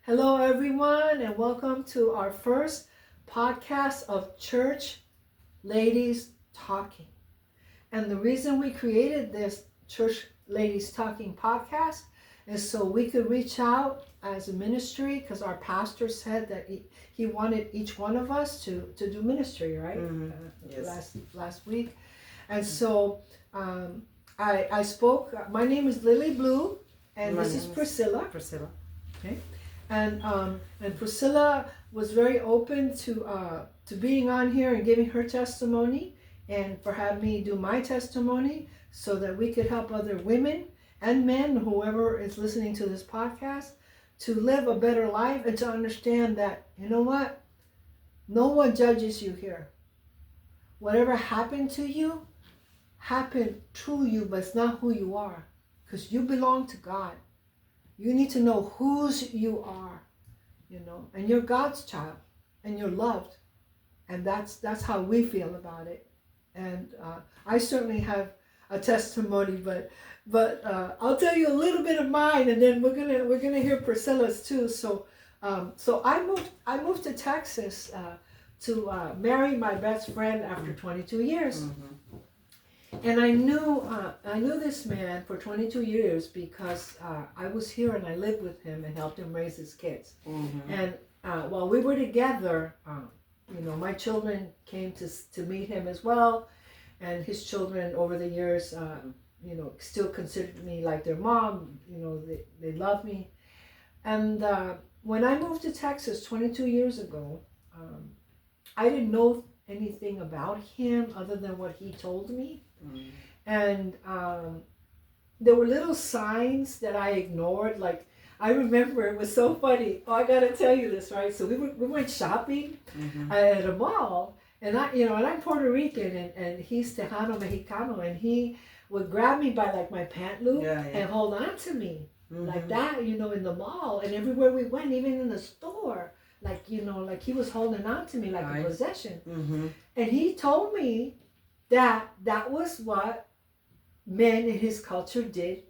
Hello, everyone, and welcome to our first podcast of Church Ladies Talking. And the reason we created this Church Ladies Talking podcast is so we could reach out as a ministry, because our pastor said that he wanted each one of us to do ministry, right? Mm-hmm. Yes. Last week. And so I spoke. My name is Lily Blue, and this is Priscilla. Okay. And Priscilla was very open to being on here and giving her testimony, and for having me do my testimony so that we could help other women and men, whoever is listening to this podcast, to live a better life and to understand that, you know what? No one judges you here. Whatever happened to you, happened to you, but it's not who you are, because you belong to God. You need to know whose you are, and you're God's child, and you're loved, and that's how we feel about it. And I certainly have a testimony, but I'll tell you a little bit of mine, and then we're gonna hear Priscilla's too. So I moved to Texas to marry my best friend after 22 years. Mm-hmm. And I knew this man for 22 years because I was here and I lived with him and helped him raise his kids. Mm-hmm. And while we were together, my children came to meet him as well, and his children over the years, still considered me like their mom. They love me. And when I moved to Texas 22 years ago, I didn't know anything about him other than what he told me. Mm. And there were little signs that I ignored. Like, I remember it was so funny. Oh, I gotta tell you this, right? So we went shopping at a mall, and I'm Puerto Rican, and he's Tejano Mexicano, and he would grab me by like my pant loop and hold on to me like that, in the mall and everywhere we went, even in the store. Like, like he was holding on to me like a possession. Mm-hmm. And he told me that was what men in his culture did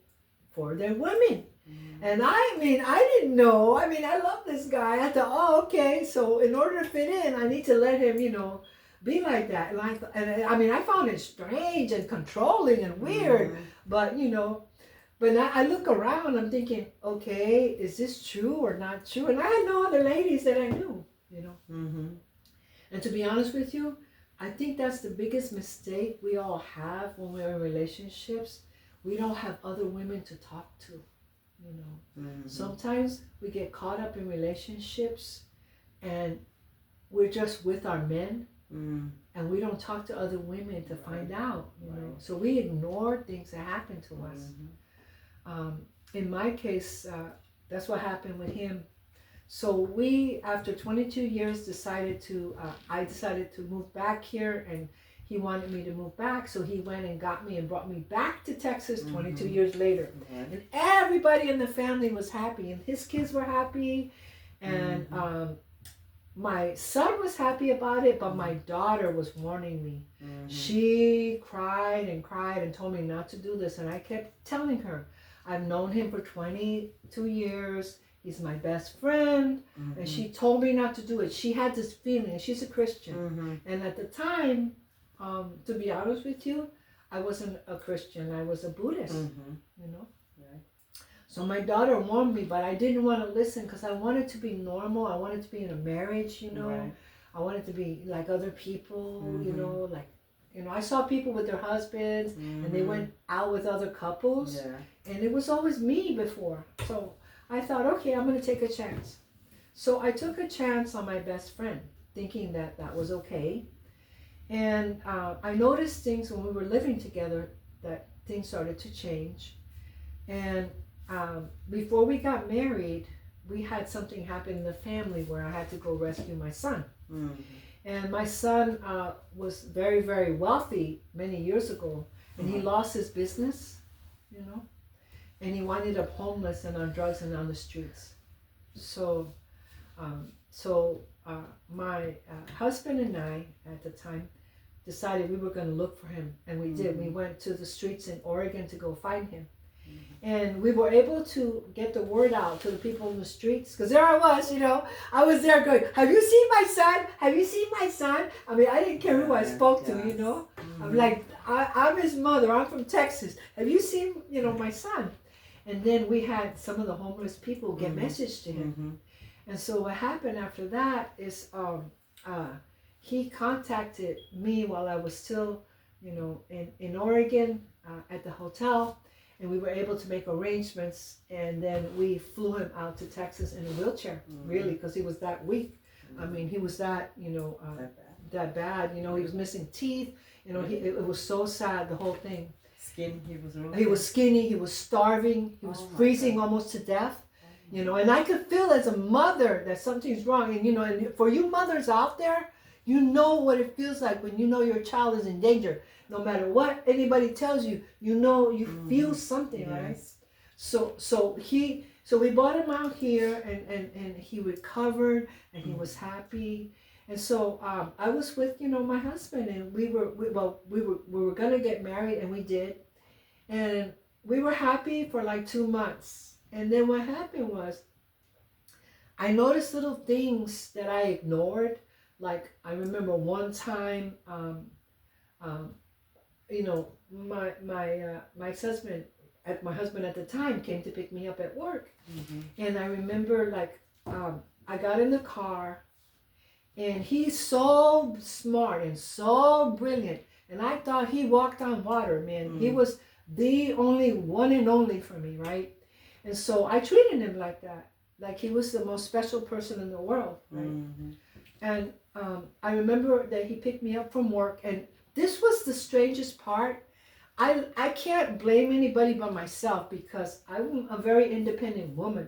for their women. Mm-hmm. And I didn't know. I love this guy. I thought, oh, okay. So in order to fit in, I need to let him, be like that. And I found it strange and controlling and weird. Mm-hmm. But I look around, I'm thinking, okay, is this true or not true? And I had no other ladies that I knew, Mm-hmm. And to be honest with you, I think that's the biggest mistake we all have when we're in relationships. We don't have other women to talk to, Mm-hmm. Sometimes we get caught up in relationships and we're just with our men. Mm. And we don't talk to other women to find out, So we ignore things that happen to us. Mm-hmm. In my case, that's what happened with him. So we, after 22 years, I decided to move back here, and he wanted me to move back. So he went and got me and brought me back to Texas 22 years later. Mm-hmm. And everybody in the family was happy, and his kids were happy. And my son was happy about it, but my daughter was warning me. Mm-hmm. She cried and told me not to do this. And I kept telling her, I've known him for 22 years. He's my best friend. Mm-hmm. And she told me not to do it. She had this feeling. She's a Christian. Mm-hmm. And at the time, to be honest with you, I wasn't a Christian. I was a Buddhist, Right. So my daughter warned me, but I didn't want to listen because I wanted to be normal. I wanted to be in a marriage, Right. I wanted to be like other people, I saw people with their husbands and they went out with other couples. Yeah. And it was always me before. So I thought, okay, I'm going to take a chance. So I took a chance on my best friend, thinking that was okay. And I noticed things when we were living together, that things started to change. And before we got married, we had something happen in the family where I had to go rescue my son. Mm-hmm. And my son was very, very wealthy many years ago, and he lost his business, and he wound up homeless and on drugs and on the streets. So my husband and I, at the time, decided we were going to look for him, and we did. We went to the streets in Oregon to go find him. And we were able to get the word out to the people in the streets. Because there I was, I was there going, have you seen my son? Have you seen my son? I mean, I didn't care who I spoke to, I'm like, I'm his mother. I'm from Texas. Have you seen, my son? And then we had some of the homeless people get message to him. And so what happened after that is he contacted me while I was still, in Oregon at the hotel. And we were able to make arrangements, and then we flew him out to Texas in a wheelchair, really, because he was that weak. I mean, he was that, that bad. He was missing teeth. It was so sad, the whole thing. Skinny, he was skinny. He was starving. He was freezing almost to death. And I could feel as a mother that something's wrong. And and for you mothers out there, you know what it feels like when you know your child is in danger. No matter what anybody tells you, you feel something, right? So we brought him out here, and he recovered, and he was happy. And so I was with my husband, and we were gonna get married, and we did, and we were happy for like 2 months. And then what happened was, I noticed little things that I ignored. Like I remember one time. My husband at the time came to pick me up at work, and I remember I got in the car, and he's so smart and so brilliant, and I thought he walked on water, man. He was the only one and only for me, right? And so I treated him like that, like he was the most special person in the world, right? And I remember that he picked me up from work, and this was the strangest part. I can't blame anybody but myself, because I'm a very independent woman.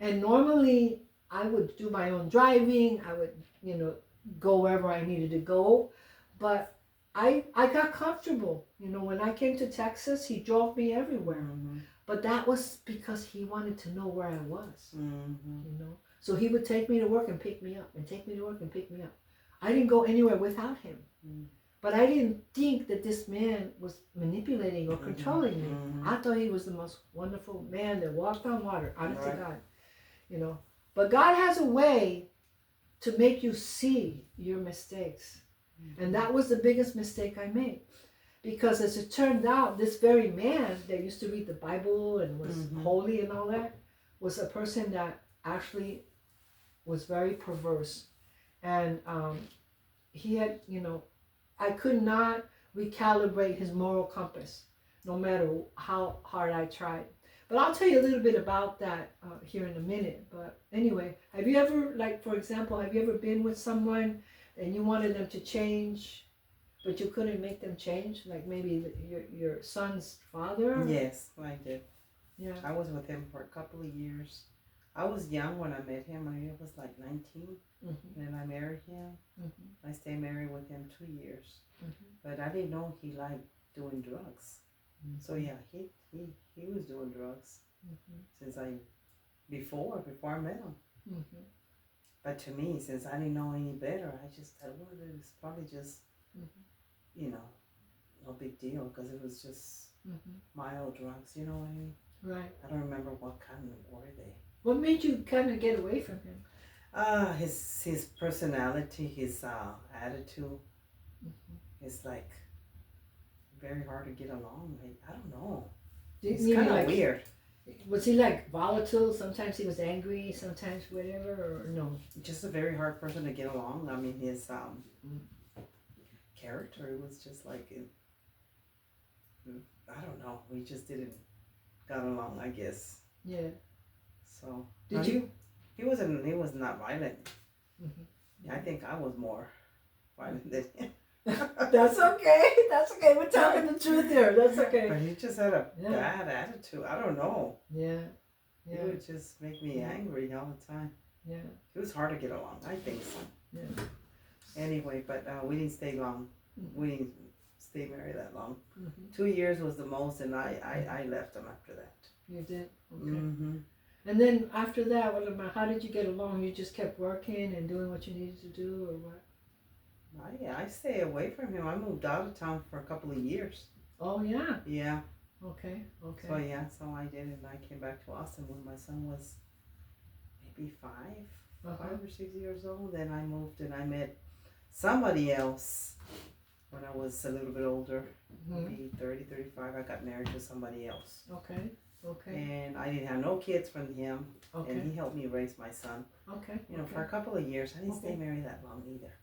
And normally I would do my own driving. I would, go wherever I needed to go. But I got comfortable. When I came to Texas, he drove me everywhere. But that was because he wanted to know where I was. So he would take me to work and pick me up, and take me to work and pick me up. I didn't go anywhere without him. But I didn't think that this man was manipulating or controlling me. I thought he was the most wonderful man that walked on water, honest to God. But God has a way to make you see your mistakes. And that was the biggest mistake I made. Because as it turned out, this very man that used to read the Bible and was holy and all that, was a person that actually was very perverse. And he had, I could not recalibrate his moral compass, no matter how hard I tried. But I'll tell you a little bit about that here in a minute. But anyway, have you ever, for example, have you ever been with someone and you wanted them to change, but you couldn't make them change? Like maybe your son's father? Yes, I did. Yeah. I was with him for a couple of years. I was young when I met him. I was like 19. And then I married him. I stayed married with him 2 years. But I didn't know he liked doing drugs. So yeah, he was doing drugs since before I met him. But to me, since I didn't know any better, I just thought, well, it was probably just, no big deal, because it was just mild drugs, you know what I mean? Right. I don't remember what kind were they. What made you kind of get away from him? His personality, his attitude. It's like very hard to get along. I don't know. It's kind of weird. Was he volatile? Sometimes he was angry, sometimes whatever, or no? Just a very hard person to get along. I mean, his character was just I don't know. We just didn't got along, I guess. Yeah. So. Did you? He was not violent. I think I was more violent than him. That's okay. That's okay. We're telling the truth here. That's okay. But he just had a bad attitude. I don't know. Yeah. He would just make me angry all the time. Yeah. It was hard to get along. I think so. Yeah. Anyway, but we didn't stay long. We didn't stay married that long. 2 years was the most, and I left him after that. You did? Okay. And then after that, how did you get along? You just kept working and doing what you needed to do, or what? I stayed away from him. I moved out of town for a couple of years. Oh, yeah? Yeah. Okay. Okay. So yeah, so I did, and I came back to Austin when my son was maybe 5 or 6 years old. Then I moved and I met somebody else when I was a little bit older, maybe 30, 35. I got married to somebody else. Okay. Okay. And I didn't have no kids from him, Okay. and he helped me raise my son. Okay. You know, okay. for a couple of years. I didn't Okay. stay married that long either.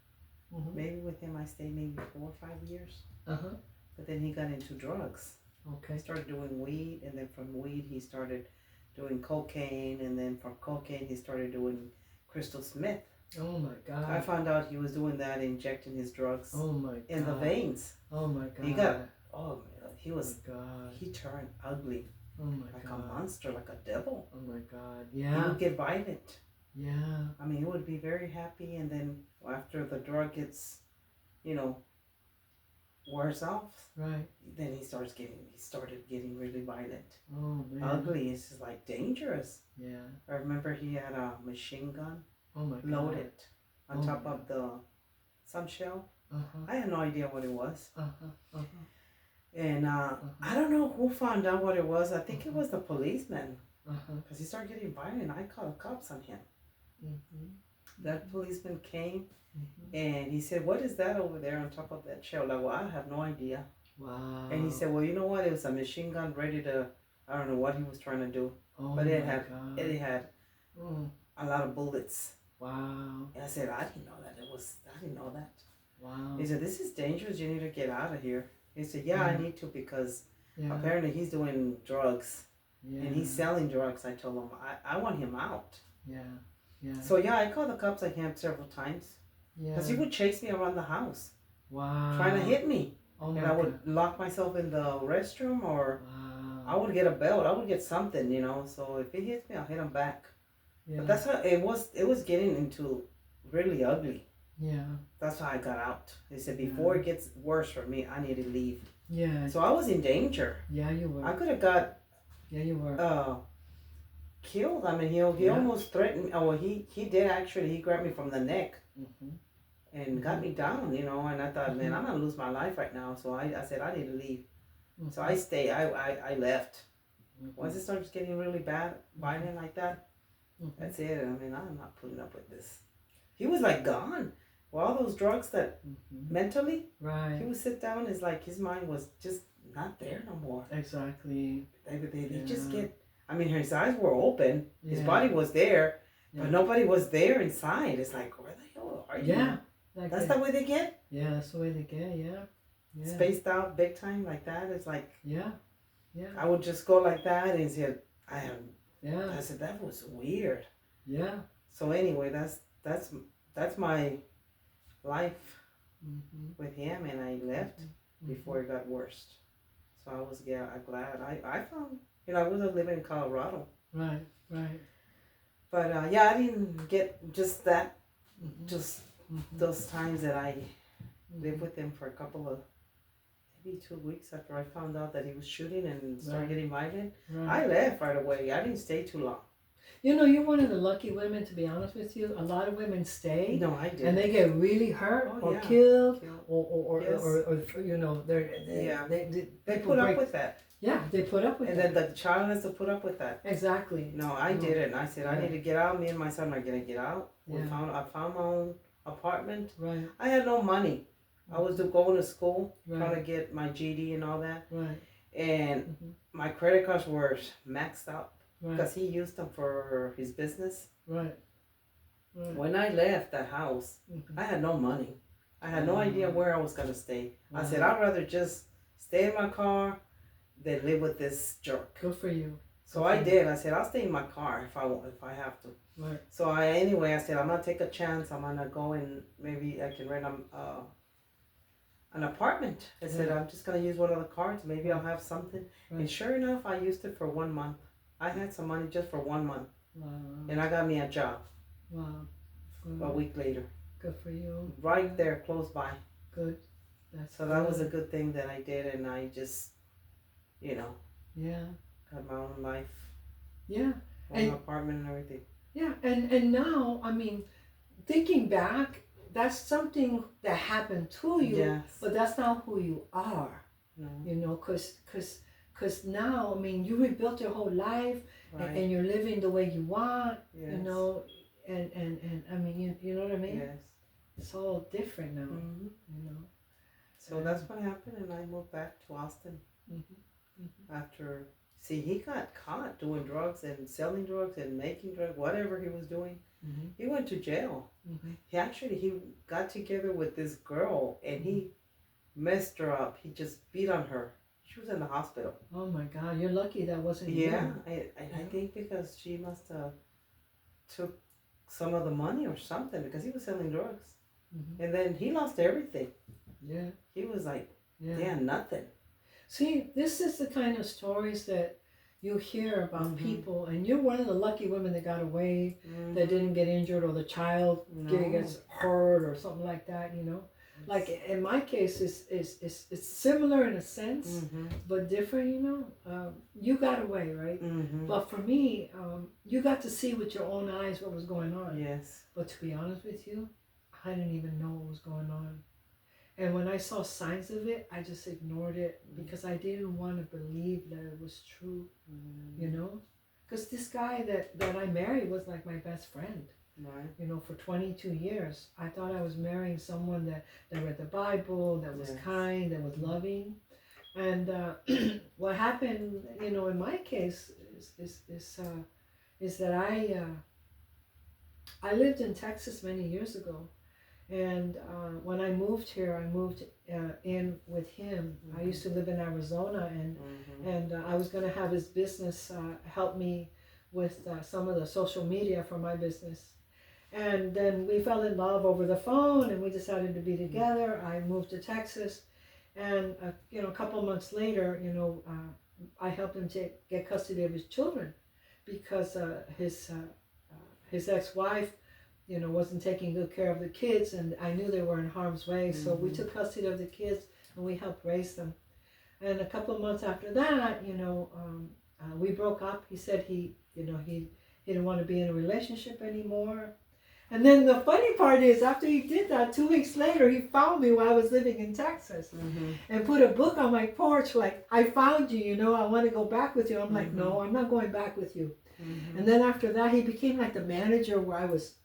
Maybe with him I stayed maybe 4 or 5 years. But then he got into drugs. Okay. He started doing weed, and then from weed he started doing cocaine, and then from cocaine he started doing crystal meth. Oh my God. I found out he was doing that, injecting his drugs in the veins. Oh my God. He was, oh my God. he turned ugly. Oh my like God. a monster, like a devil. Oh my God. He Yeah. would get violent. Yeah. I mean, he would be very happy, and then after the drug gets, wears off, Right. then he started getting really violent. Oh man. Ugly. It's just like dangerous. Yeah. I remember he had a machine gun Oh my God. loaded on Oh top my of some shell. Uh-huh. I had no idea what it was. Uh-huh. Uh-huh. And I don't know who found out what it was. I think it was the policeman. Uh-huh. Because he started getting violent. I called the cops on him. Mm-hmm. That policeman came and he said, "What is that over there on top of that shell?" Like, well, I have no idea. Wow. And he said, "Well, you know what? It was a machine gun ready to, I don't know what he was trying to do. Oh but it my had God. a lot of bullets." Wow. And I said, I didn't know that. I didn't know that. Wow. He said, "This is dangerous. You need to get out of here." He said, "Yeah, I need to because apparently he's doing drugs and he's selling drugs." I told him, I want him out. Yeah. Yeah. So yeah, I called the cops on him several times because he would chase me around the house. Wow. Trying to hit me. Oh my And I would God. lock myself in the restroom, or Wow. I would get a belt. I would get something, So if he hits me, I'll hit him back. Yeah. But that's how it was. It was getting into really ugly. Yeah. That's how I got out. They said before it gets worse for me, I need to leave. Yeah. So I was in danger. Yeah, you were. I could have got you were. killed. I mean, he almost threatened me. Oh, well, he did actually. He grabbed me from the neck and got me down, And I thought, man, I'm gonna lose my life right now. So I said I need to leave. So I stayed. I left. Once it starts getting really bad, violent like that, that's it. I mean, I'm not putting up with this. He was like gone. Well, all those drugs that mentally, right. He would sit down. It's like his mind was just not there no more. Exactly. They just get. I mean, his eyes were open. His body was there, but nobody was there inside. It's like, where the hell are you? Yeah. Like that's the way they get. Yeah, that's the way they get. Yeah. Spaced out big time like that. It's like. Yeah. I would just go like that and say, I am. Yeah. I said that was weird. Yeah. So anyway, that's my life with him, and I left before it got worse. So I was glad I found I was living in Colorado. Right. But I didn't get just that, just those times that I lived with him for a couple of maybe 2 weeks after I found out that he was shooting and started getting violent. Right. I left right away. I didn't stay too long. You're one of the lucky women, to be honest with you. A lot of women stay. No, I did. And they get really hurt or killed or they put up with that. Yeah, they put up with that. And then the child has to put up with that. Exactly. No, I didn't. I said, I need to get out. Me and my son are going to get out. I found my own apartment. Right. I had no money. I was going to school, trying to get my GD and all that. Right. And my credit cards were maxed out. Because he used them for his business. Right. When I left that house, I had no money. I had no idea where I was going to stay. I said, I'd rather just stay in my car than live with this jerk. Good for you. So I did. I said, I'll stay in my car if I have to. Right. So I said, I'm going to take a chance. I'm going to go and maybe I can rent an apartment. I said, I'm just going to use one of the cards. Maybe I'll have something. Right. And sure enough, I used it for 1 month. I had some money just for 1 month. Wow. And I got me a job. Wow. A week later. Good for you. Right there, close by. Good. That was a good thing that I did, and I just, got my own life. Yeah. Own apartment and everything. Yeah, and now, I mean, thinking back, that's something that happened to you, but that's not who you are. No. Because Because now, I mean, you rebuilt your whole life, Right. and you're living the way you want, Yes. you know, and I mean, you know what I mean? Yes. It's all different now, Mm-hmm. you know. So that's what happened, and I moved back to Austin after. See, he got caught doing drugs and selling drugs and making drugs, whatever he was doing. He went to jail. He got together with this girl, and he messed her up. He just beat on her. She was in the hospital. Oh my God, you're lucky that wasn't Yeah, you. I think because she must have took some of the money or something, because he was selling drugs. And then he lost everything. Yeah. He was like, yeah, nothing. See, this is the kind of stories that you hear about people, and you're one of the lucky women that got away, that didn't get injured, or the child gets hurt or something like that, you know. Like in my case, it's similar in a sense, but different, you know. You got away, right? But for me, you got to see with your own eyes what was going on. Yes. But to be honest with you, I didn't even know what was going on. And when I saw signs of it, I just ignored it because I didn't want to believe that it was true, you know? Because this guy that I married was like my best friend, right? You know, for 22 years. I thought I was marrying someone that read the Bible, that was kind, that was loving. And what happened, you know, in my case is that I lived in Texas many years ago. And when I moved here, I moved in with him. I used to live in Arizona, and I was going to have his business help me with some of the social media for my business. And then we fell in love over the phone, and we decided to be together. I moved to Texas, and you know, a couple months later, you know, I helped him to get custody of his children because his ex-wife, you know, wasn't taking good care of the kids, and I knew they were in harm's way. So we took custody of the kids, and we helped raise them. And a couple of months after that, you know, we broke up. He said he didn't want to be in a relationship anymore. And then the funny part is, after he did that, 2 weeks later, he found me while I was living in Texas and put a book on my porch, like, I found you, you know, I want to go back with you. I'm like, no, I'm not going back with you. And then after that, he became like the manager where I was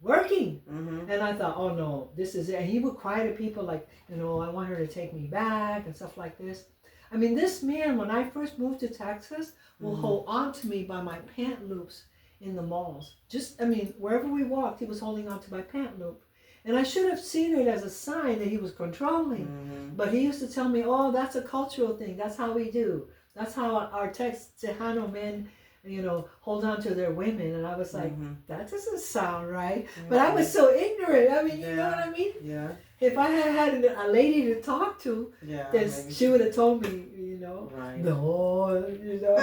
working. And I thought, oh no, this is it. And he would cry to people like, you know, I want her to take me back and stuff like this. I mean, this man, when I first moved to Texas, will hold on to me by my pant loops in the malls. Just, I mean, wherever we walked, he was holding on to my pant loop. And I should have seen it as a sign that he was controlling. But he used to tell me, oh, that's a cultural thing. That's how we do. That's how our Tejano men, you know, hold on to their women. And I was like, that doesn't sound right. But I was so ignorant. I mean, you know what I mean? Yeah. If I had a lady to talk to, then she would have told me, you know, no, you know,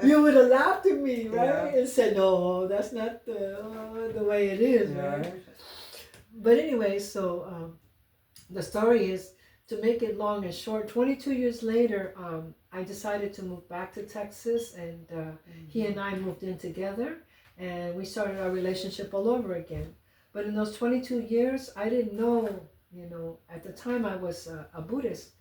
you would have laughed at me, right? And said, no, that's not the way it is, right? But anyway, so the story is, to make it long and short, 22 years later, I decided to move back to Texas, and he and I moved in together, and we started our relationship all over again. But in those 22 years, I didn't know, you know, at the time I was a Buddhist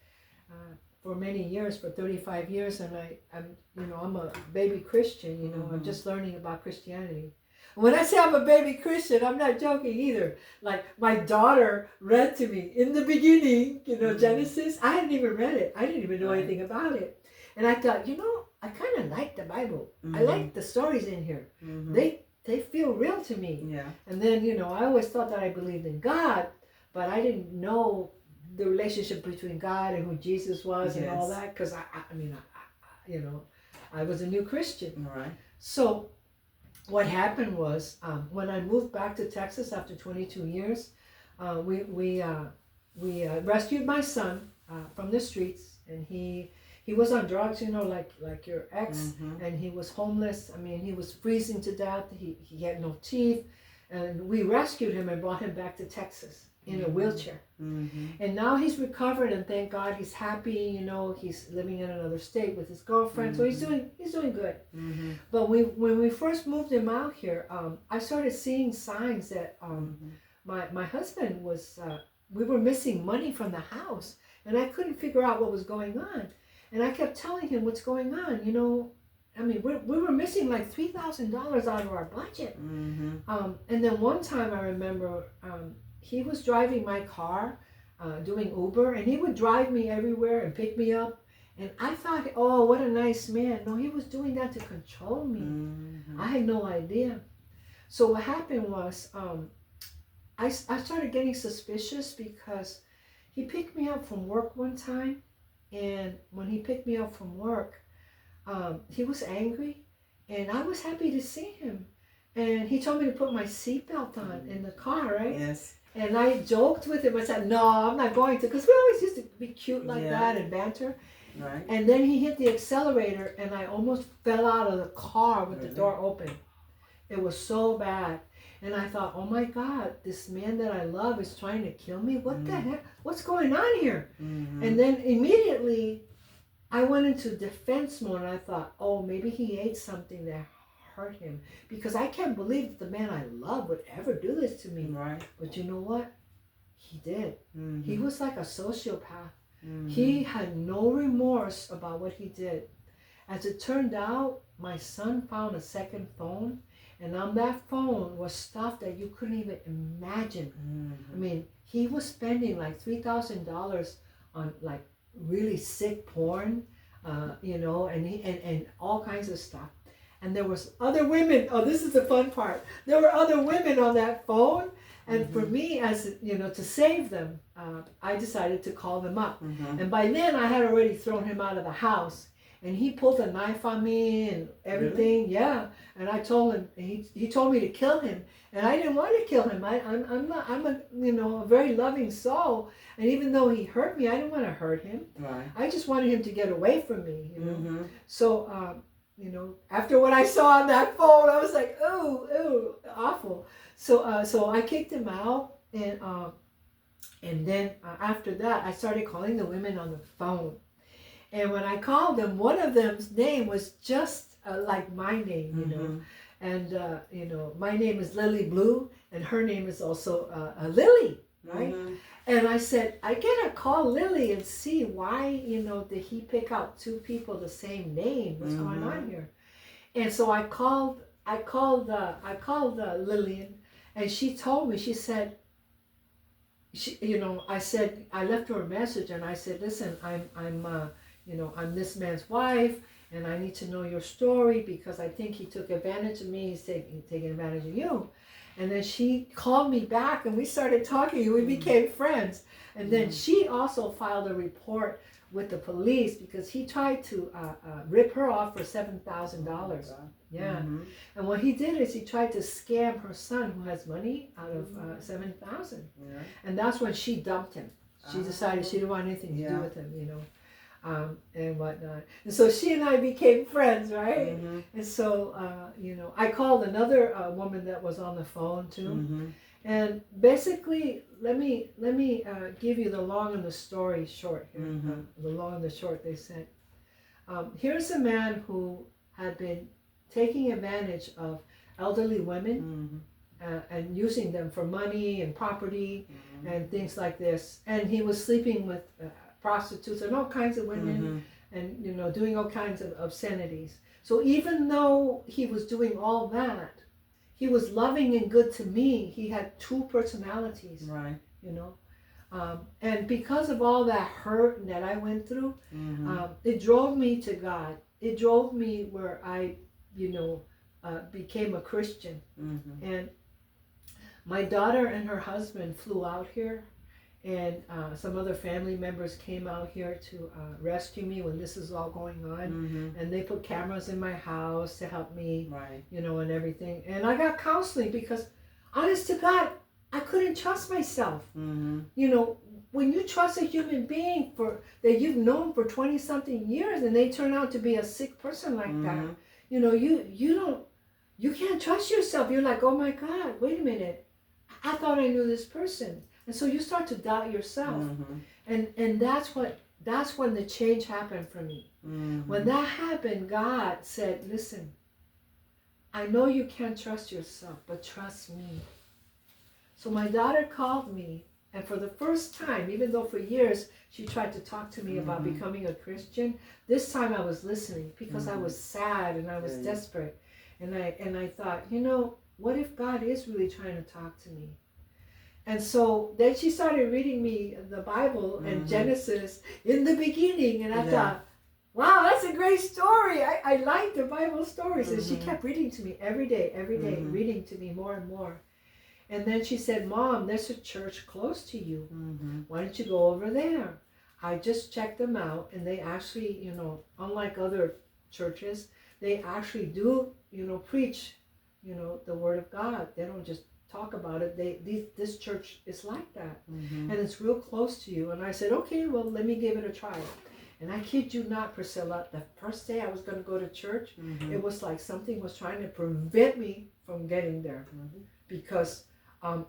for many years, for 35 years, and I'm a baby Christian, you know, I'm just learning about Christianity. When I say I'm a baby Christian, I'm not joking either. Like, my daughter read to me in the beginning, you know, Genesis. I hadn't even read it. I didn't even know anything about it. And I thought, you know, I kind of like the Bible. I like the stories in here. They feel real to me. Yeah. And then, you know, I always thought that I believed in God, but I didn't know the relationship between God and who Jesus was and all that, because I was a new Christian. All right. So what happened was, when I moved back to Texas after 22 years, we rescued my son from the streets, and he was on drugs, you know, like your ex, and he was homeless. I mean, he was freezing to death. He had no teeth, and we rescued him and brought him back to Texas in a wheelchair. And now he's recovered, and thank God he's happy. You know, he's living in another state with his girlfriend, so he's doing good. But when we first moved him out here, I started seeing signs that my husband was we were missing money from the house, and I couldn't figure out what was going on. And I kept telling him what's going on. You know, I mean, we were missing like $3,000 out of our budget. And then one time I remember he was driving my car, doing Uber, and he would drive me everywhere and pick me up. And I thought, oh, what a nice man. No, he was doing that to control me. I had no idea. So what happened was I started getting suspicious because he picked me up from work one time. And when he picked me up from work, he was angry. And I was happy to see him. And he told me to put my seatbelt on in the car, right? Yes. And I joked with him. I said, no, I'm not going to. Because we always used to be cute like that and banter. Right. And then he hit the accelerator and I almost fell out of the car with the door open. It was so bad. And I thought, oh my God, this man that I love is trying to kill me? What the heck? What's going on here? And then immediately I went into defense mode and I thought, oh, maybe he ate something that hurt him. Because I can't believe that the man I love would ever do this to me. Right. But you know what? He did. He was like a sociopath. He had no remorse about what he did. As it turned out, my son found a second phone, and on that phone was stuff that you couldn't even imagine. I mean, he was spending like $3,000 on like really sick porn, you know, and all kinds of stuff. And there was other women. Oh, this is the fun part. There were other women on that phone. And for me, as you know, to save them, I decided to call them up. And by then, I had already thrown him out of the house. And he pulled a knife on me and everything. Really? Yeah. And I told him. He told me to kill him. And I didn't want to kill him. I'm a you know, a very loving soul. And even though he hurt me, I didn't want to hurt him. Right. I just wanted him to get away from me. You know. So you know, after what I saw on that phone, I was like, oh, awful. So I kicked him out, and then after that, I started calling the women on the phone. And when I called them, one of them's name was just like my name, you know. And you know, my name is Lily Blue, and her name is also Lily, right? And I said, I gotta call Lily and see why, you know, did he pick out two people the same name? What's going on here? And so I called Lillian, and she told me. She said, you know, I said, I left her a message, and I said, listen, you know, I'm this man's wife, and I need to know your story because I think he took advantage of me. He's taking advantage of you. And then she called me back and we started talking and we became friends. And then she also filed a report with the police because he tried to rip her off for $7,000. Yeah. And what he did is he tried to scam her son who has money out of $7,000. Yeah. And that's when she dumped him. She decided she didn't want anything to do with him, you know. And whatnot. And so she and I became friends, right? And so, you know, I called another woman that was on the phone too. And basically, let me give you the long and the story short here. The long and the short, they said. Here's a man who had been taking advantage of elderly women and using them for money and property and things like this. And he was sleeping with prostitutes and all kinds of women and, you know, doing all kinds of obscenities. So even though he was doing all that, he was loving and good to me. He had two personalities, right? You know, and because of all that hurt that I went through, it drove me to God. It drove me where I, you know, became a Christian. And my daughter and her husband flew out here. And some other family members came out here to rescue me when this is all going on. And they put cameras in my house to help me, you know, and everything. And I got counseling because, honest to God, I couldn't trust myself. You know, when you trust a human being that you've known for 20-something years and they turn out to be a sick person like that, you know, you can't trust yourself. You're like, oh my God, wait a minute. I thought I knew this person. And so you start to doubt yourself. And that's when the change happened for me. When that happened, God said, listen, I know you can't trust yourself, but trust me. So my daughter called me And for the first time, even though for years she tried to talk to me about becoming a Christian, this time I was listening because I was sad and I was desperate. And I thought, you know, what if God is really trying to talk to me? And so then she started reading me the Bible and Genesis in the beginning. And I thought, wow, that's a great story. I like the Bible stories. And she kept reading to me every day, reading to me more and more. And then she said, Mom, there's a church close to you. Why don't you go over there? I just checked them out, and they actually, you know, unlike other churches, they actually do, you know, preach, you know, the Word of God. They don't just talk about it. This church is like that. And it's real close to you. And I said, okay, well, let me give it a try. And I kid you not, Priscilla, the first day I was going to go to church, it was like something was trying to prevent me from getting there. Because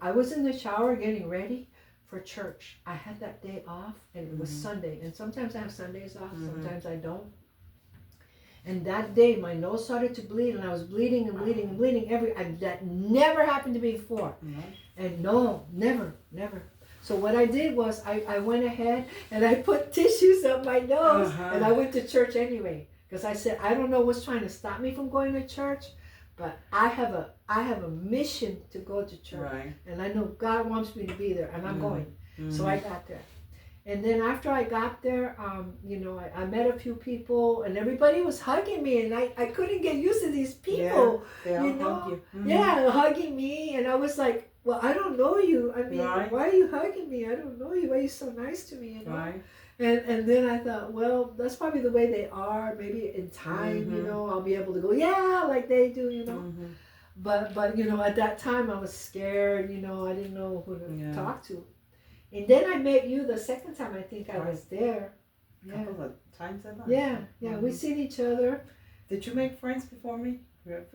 I was in the shower getting ready for church. I had that day off, and it was Sunday. And sometimes I have Sundays off, sometimes I don't. And that day, my nose started to bleed, and I was bleeding and bleeding and bleeding. That never happened to me before. And no, never. So what I did was I went ahead and I put tissues up my nose, and I went to church anyway. Because I said, I don't know what's trying to stop me from going to church, but I have a mission to go to church. And I know God wants me to be there, and I'm going. So I got there. And then after I got there, you know, I met a few people, and everybody was hugging me, and I couldn't get used to these people, you know? Yeah, hugging me, and I was like, well, I don't know you. I mean, why are you hugging me? I don't know you. Why are you so nice to me, you know? And then I thought, well, that's probably the way they are. Maybe in time, you know, I'll be able to go, yeah, like they do, you know? But you know, at that time, I was scared, you know, I didn't know who to talk to. And then I met you the second time I think I was there. A couple of times I left. Yeah, we seen each other. Did you make friends before me?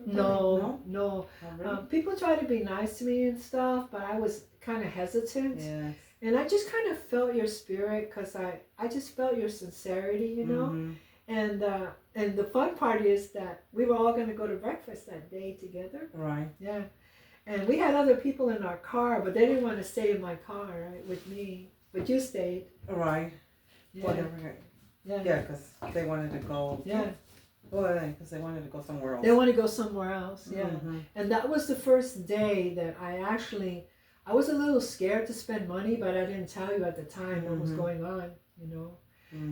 No. Oh, really? People try to be nice to me and stuff, but I was kind of hesitant. Yes. And I just kind of felt your spirit, because I just felt your sincerity, you know. And the fun part is that we were all going to go to breakfast that day together. Yeah. And we had other people in our car, but they didn't want to stay in my car, right, with me. But you stayed. Yeah. Yeah, because they wanted to go. Yeah. Well, because they wanted to go somewhere else. They want to go somewhere else, yeah. And that was the first day that I was a little scared to spend money, but I didn't tell you at the time what was going on, you know.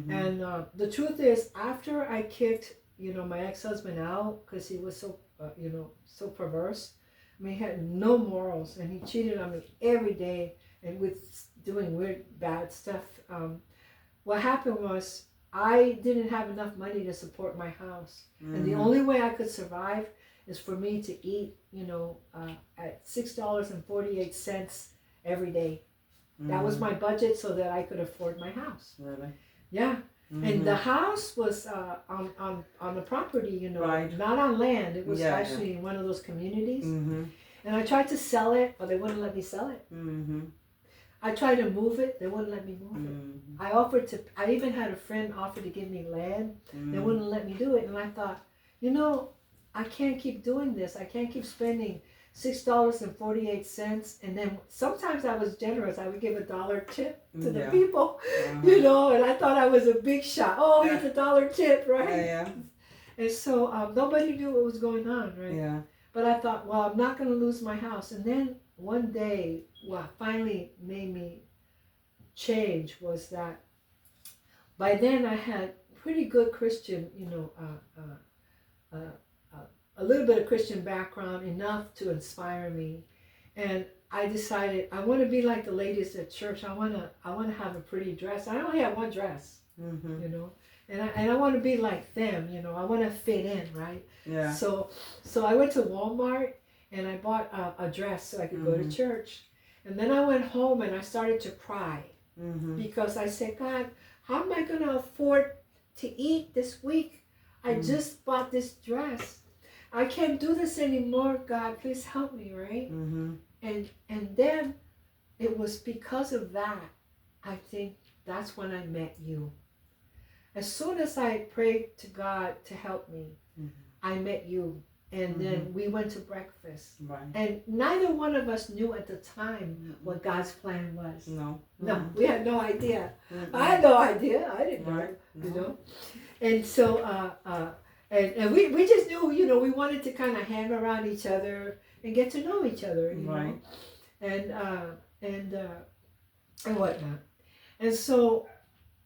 And the truth is, after I kicked, you know, my ex-husband out, because he was so, you know, so perverse. I mean, he had no morals, and he cheated on me every day, and with doing weird, bad stuff. What happened was, I didn't have enough money to support my house. And the only way I could survive is for me to eat, you know, at $6.48 every day. That was my budget so that I could afford my house. Really? Yeah. And the house was on the property, you know, not on land. It was actually in one of those communities. And I tried to sell it, but they wouldn't let me sell it. I tried to move it. They wouldn't let me move it. I even had a friend offer to give me land. They wouldn't let me do it. And I thought, you know, I can't keep doing this. I can't keep spending $6.48. And then sometimes I was generous. I would give $1 tip to the people, you know, and I thought I was a big shot. Oh, here's $1 tip, right? And so nobody knew what was going on, right? But I thought, well, I'm not going to lose my house. And then one day, what finally made me change was that by then I had pretty good Christian, you know, a little bit of Christian background, enough to inspire me. And I decided I want to be like the ladies at church. I want to have a pretty dress. I only have one dress, you know, and I want to be like them, you know. I want to fit in, right? Yeah. So I went to Walmart and I bought a dress so I could go to church. And then I went home and I started to cry because I said, God, how am I going to afford to eat this week? I just bought this dress. I can't do this anymore. God, please help me, right? And then it was because of that, I think that's when I met you. As soon as I prayed to God to help me, I met you. and then we went to breakfast. Right. And neither one of us knew at the time what God's plan was. No. No, we had no idea. I had no idea. I didn't know, you know. And so, and we just knew, you know, we wanted to kind of hang around each other and get to know each other, you know, and whatnot. And so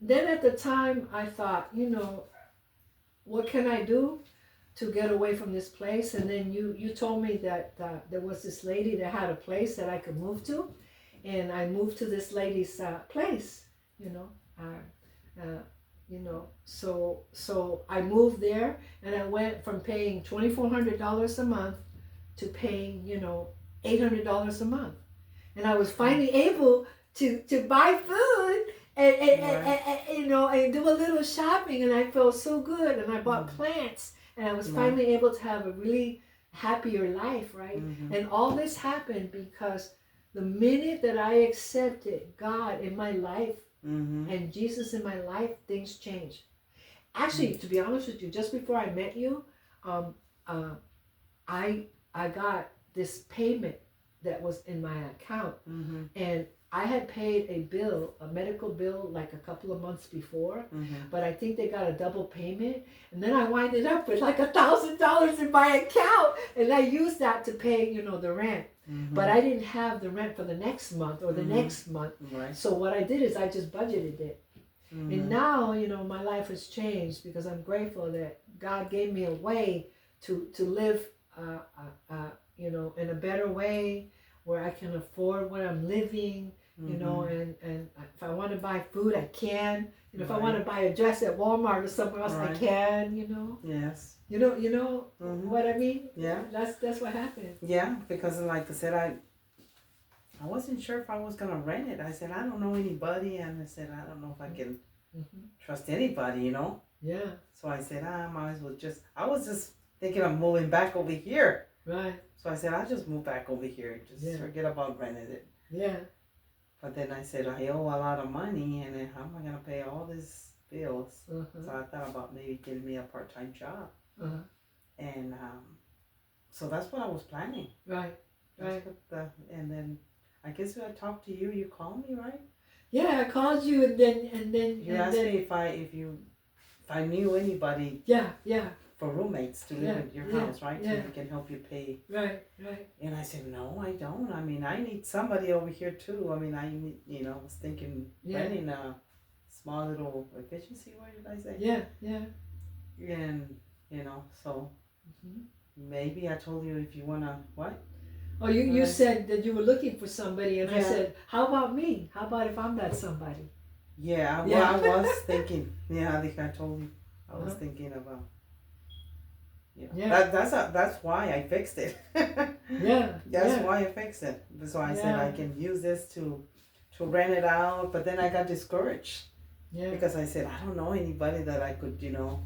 then at the time I thought, you know, what can I do to get away from this place? And then you told me that there was this lady that had a place that I could move to, and I moved to this lady's place, you know. You know, so I moved there, and I went from paying $2,400 a month to paying, you know, $800 a month, and I was finally able to buy food and you know, and do a little shopping, and I felt so good, and I bought plants, and I was finally able to have a really happier life, right? And all this happened because the minute that I accepted God in my life and Jesus in my life, things changed. Actually, to be honest with you, just before I met you, I got this payment that was in my account, and I had paid a bill, a medical bill, like a couple of months before, but I think they got a double payment, and then I winded up with like $1,000 in my account, and I used that to pay, you know, the rent. But I didn't have the rent for the next month or the next month. So what I did is I just budgeted it. And now, you know, my life has changed because I'm grateful that God gave me a way to live, you know, in a better way where I can afford what I'm living, you know, and if I want to buy food, I can. You know, if I want to buy a dress at Walmart or somewhere else, I can, you know. Yes. You know what I mean? Yeah. That's what happened. Yeah, because like I said, I wasn't sure if I was gonna rent it. I said I don't know anybody, and I said I don't know if I can trust anybody, you know. Yeah. So I said I might as well just. I was just thinking of moving back over here. Right. So I said I'll just move back over here. Just forget about renting it. Yeah. But then I said I owe a lot of money, and then how am I gonna pay all these bills? So I thought about maybe getting me a part-time job. And so that's what I was planning. Right. And then I guess when I talked to you, you called me, right? Yeah, I called you, and then you asked me if I knew anybody. Yeah. For roommates to live in your house, right? So we can help you pay. Right. And I said, no, I don't. I mean, I need somebody over here too. I mean, I need, you know, I was thinking renting a small little efficiency. What did I say? Yeah. And you know, so maybe I told you if you wanna what? Oh, you said that you were looking for somebody, and I said, how about me? How about if I'm that somebody? Yeah, well, I was thinking. Yeah, I think I told you. I was thinking about. That's why I fixed it. That's why I fixed it. So I said I can use this to rent it out, but then I got discouraged. Because I said I don't know anybody that I could, you know,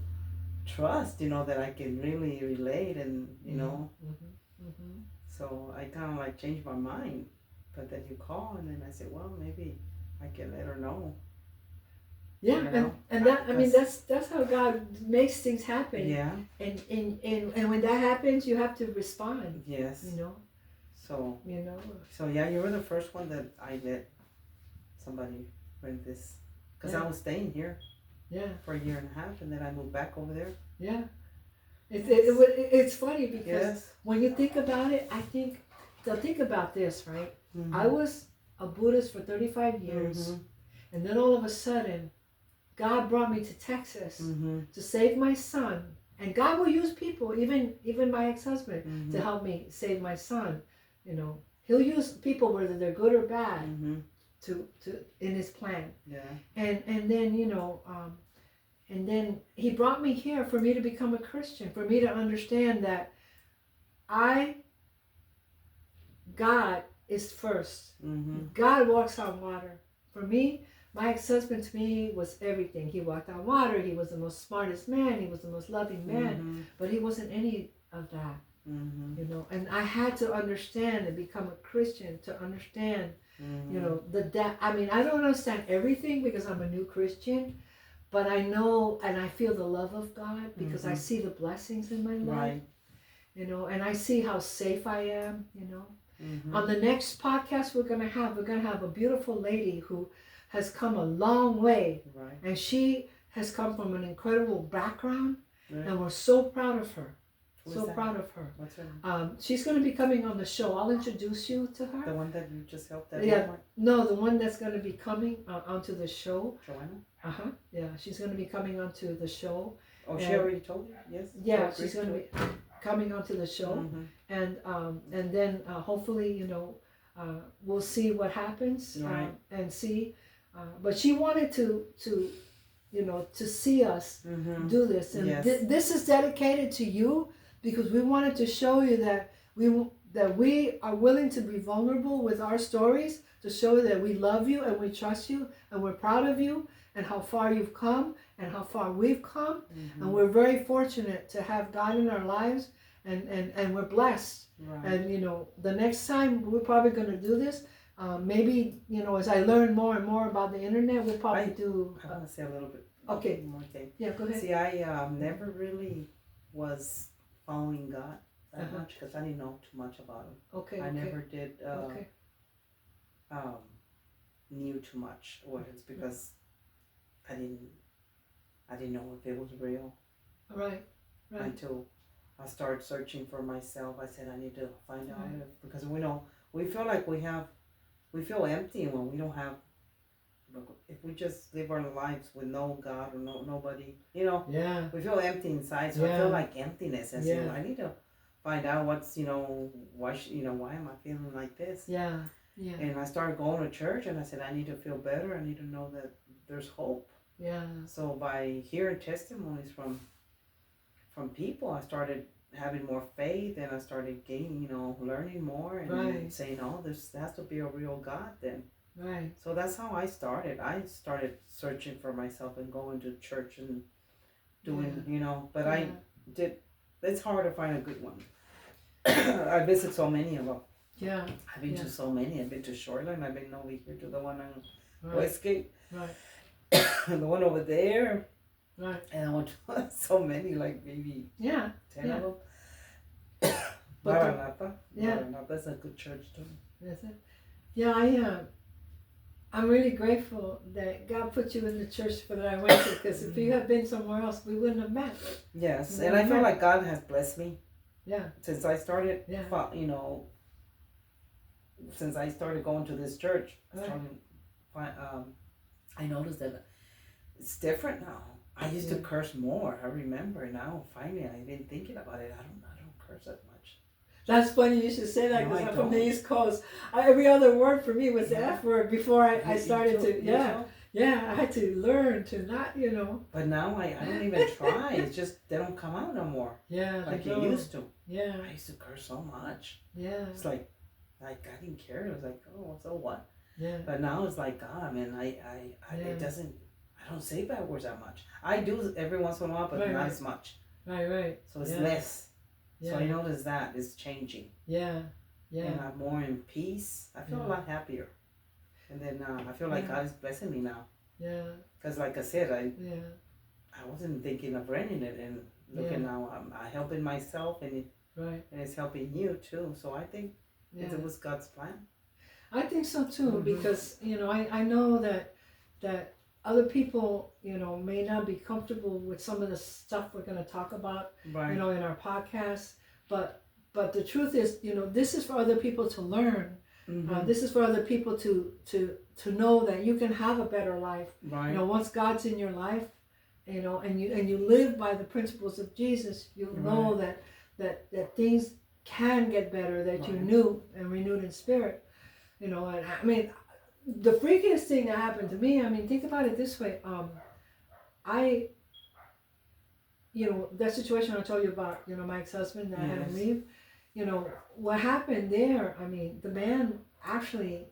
trust, you know, that I can really relate, and you know. So I kind of like changed my mind, but then you call, and then I said, well, maybe I can let her know. Yeah, you know? and that, I mean, that's how God makes things happen. Yeah. And when that happens, you have to respond. Yes. You know. So. You know. So yeah, you were the first one that I let somebody rent this, because I was staying here. Yeah. For a year and a half, and then I moved back over there. Yeah. It's funny because when you think about it, I think, so think about this, right? I was a Buddhist for 35 years, and then all of a sudden, God brought me to Texas to save my son. And God will use people, even my ex-husband, to help me save my son. You know, He'll use people whether they're good or bad to in His plan. Yeah. And then you know, and then He brought me here for me to become a Christian, for me to understand that God is first. God walks on water. For me, my ex-husband to me was everything. He walked on water. He was the most smartest man. He was the most loving man. But he wasn't any of that, you know. And I had to understand and become a Christian to understand, you know, I mean, I don't understand everything because I'm a new Christian, but I know and I feel the love of God because I see the blessings in my life. Right. you know, and I see how safe I am, you know. Mm-hmm. On the next podcast we're gonna have a beautiful lady who has come a long way, Right. and she has come from an incredible background, Right. and we're so proud of her. Who's that? Proud of her. What's her name? She's going to be coming on the show. I'll introduce you to her. The one that you just helped that Yeah. one? No, the one that's going to be coming onto the show. Joanna? Yeah, she's going to be coming onto the show. Oh, she already told you? Yes? Yeah, she's going to be coming onto the show. Mm-hmm. And then hopefully, you know, we'll see what happens. Right. And see. But she wanted to you know, to see us do this. And yes. This is dedicated to you, because we wanted to show you that we are willing to be vulnerable with our stories, to show you that we love you and we trust you and we're proud of you and how far you've come and how far we've come. And we're very fortunate to have God in our lives, and we're blessed. Right. And, you know, the next time we're probably going to do this, maybe, you know, as I learn more and more about the internet, we'll probably do... I want to say a little bit more thing. Yeah, go ahead. See, I never really was following God that much, because I didn't know too much about him. Okay. I never did knew too much, or it's because I didn't know if it was real. Right. Until I started searching for myself. I said I need to find out because we feel like we feel empty when we don't have. If we just live our lives with no God or nobody, you know, we feel empty inside. So I feel like emptiness. And so I need to find out what's, you know, why am I feeling like this? Yeah. And I started going to church, and I said I need to feel better. I need to know that there's hope. Yeah. So by hearing testimonies from people, I started having more faith, and I started gaining, you know, learning more, and saying, oh, there has to be a real God then. Right. So that's how I started. I started searching for myself and going to church and doing, you know, but it's hard to find a good one. I visit so many of them. Yeah. I've been to so many. I've been to Shoreline. I've been over here to the one on Westgate. Right. And the one over there. Right. And I went to so many, like maybe 10 of them. Maranatha. Maranatha's a good church too. Is it? Yeah, I'm really grateful that God put you in the church that I went to, because if you had been somewhere else, we wouldn't have met. Yes, and I feel like God has blessed me. Yeah. Since I started, you know, since I started going to this church, I noticed that it's different now. I used to curse more. I remember now. Finally, I've been thinking about it. I don't curse that much. That's funny you should say that, because I'm from the East Coast. Every other word for me was the F word before I started to. I had to learn to not, you know. But now I don't even try. It's just they don't come out no more. Yeah, like it used to. Yeah. I used to curse so much. Yeah. It's like I didn't care. It was like, oh, so what? Yeah. But now it's like, God, man, it doesn't. I don't say bad words that much. I do every once in a while, but not as much. Right. So it's less. Yeah. So I notice that is changing. Yeah. And I'm more in peace. I feel a lot happier. And then I feel like God is blessing me now. Yeah. Because like I said, I wasn't thinking of renting it, and looking now, I'm helping myself, and it's helping you too. So I think it was God's plan. I think so too, because you know I know that other people, you know, may not be comfortable with some of the stuff we're going to talk about, you know, in our podcast. But the truth is, you know, this is for other people to learn. This is for other people to know that you can have a better life. Right. You know, once God's in your life, you know, and you live by the principles of Jesus, you'll know that things can get better, that you knew and renewed in spirit. You know, and I mean, the freakiest thing that happened to me, I mean, think about it this way. You know, that situation I told you about, you know, my ex-husband that I had to leave, you know, what happened there, I mean, the man actually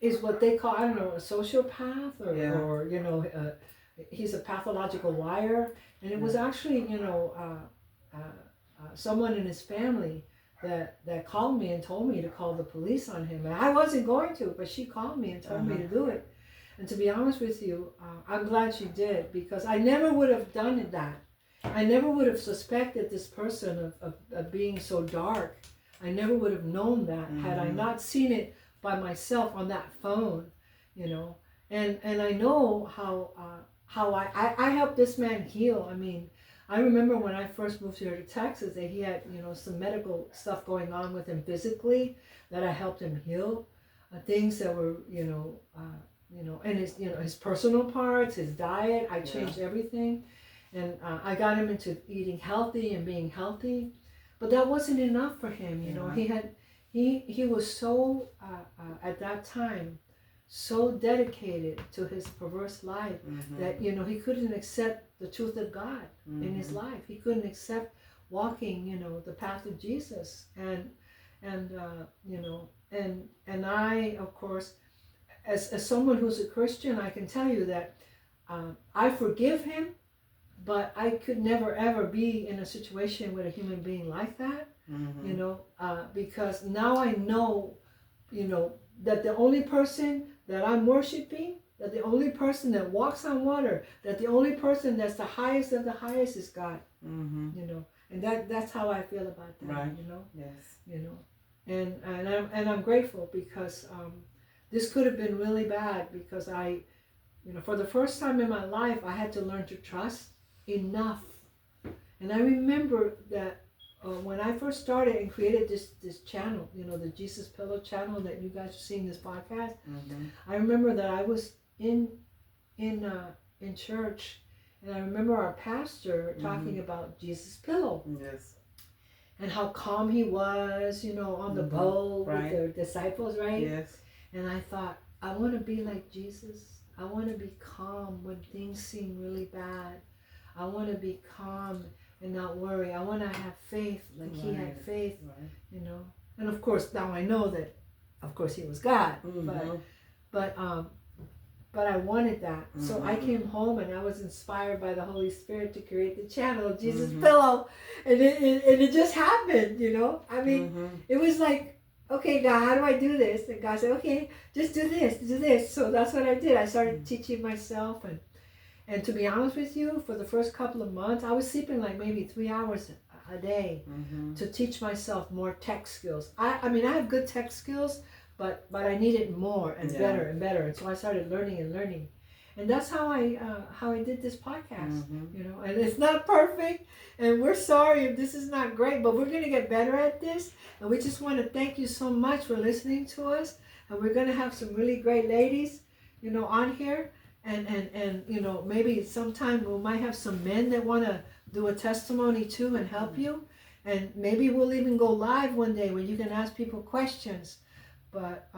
is what they call, I don't know, a sociopath or you know, he's a pathological liar. And it was actually, you know, someone in his family that called me and told me to call the police on him. And I wasn't going to, but she called me and told me to do it. And to be honest with you, I'm glad she did, because I never would have done that I never would have suspected this person of being so dark. I never would have known that had I not seen it by myself on that phone, you know. And I know how I helped this man heal. I mean, I remember when I first moved here to Texas that he had, you know, some medical stuff going on with him physically that I helped him heal. Things that were, you know, and his, you know, his personal parts, his diet. I changed everything, and I got him into eating healthy and being healthy. But that wasn't enough for him, you know. He was so at that time so dedicated to his perverse life that, you know, he couldn't accept the truth of God in his life. He couldn't accept walking, you know, the path of Jesus, and you know, and I, of course, as someone who's a Christian, I can tell you that I forgive him, but I could never ever be in a situation with a human being like that, you know, because now I know, you know, that the only person that I'm worshiping, that the only person that walks on water, that the only person that's the highest of the highest is God, you know, and that's how I feel about that, right. you know, yes, you know, and I'm grateful because this could have been really bad because I, you know, for the first time in my life, I had to learn to trust enough. And I remember that when I first started and created this channel, you know, the Jesus Pillow channel that you guys are seeing this podcast, I remember that I was in church, and I remember our pastor talking about Jesus Pillow. Yes. And how calm he was, you know, on the boat right. with the disciples, right? Yes. And I thought, I want to be like Jesus. I want to be calm when things seem really bad. I want to be calm and not worry. I want to have faith like he had faith, you know. And of course, now I know that, of course, he was God. But I wanted that. So I came home and I was inspired by the Holy Spirit to create the channel, Jesus Pillow. And it just happened, you know. I mean, it was like, okay, God, how do I do this? And God said, okay, just do this, do this. So that's what I did. I started teaching myself. And to be honest with you, for the first couple of months, I was sleeping like maybe 3 hours a day to teach myself more tech skills. I mean, I have good tech skills, but I needed more and better and better. And so I started learning and learning. And that's how I did this podcast, you know. And it's not perfect, and we're sorry if this is not great, but we're going to get better at this. And we just want to thank you so much for listening to us. And we're going to have some really great ladies, you know, on here. And you know, maybe sometime we might have some men that want to do a testimony too and help you. And maybe we'll even go live one day where you can ask people questions. But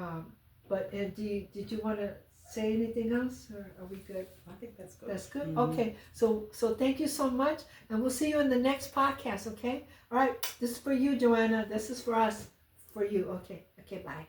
did you want to say anything else, or are we good? I think that's good. That's good? Okay. So thank you so much, and we'll see you in the next podcast, okay? All right. This is for you, Joanna. This is for us. For you. Okay. Okay, bye.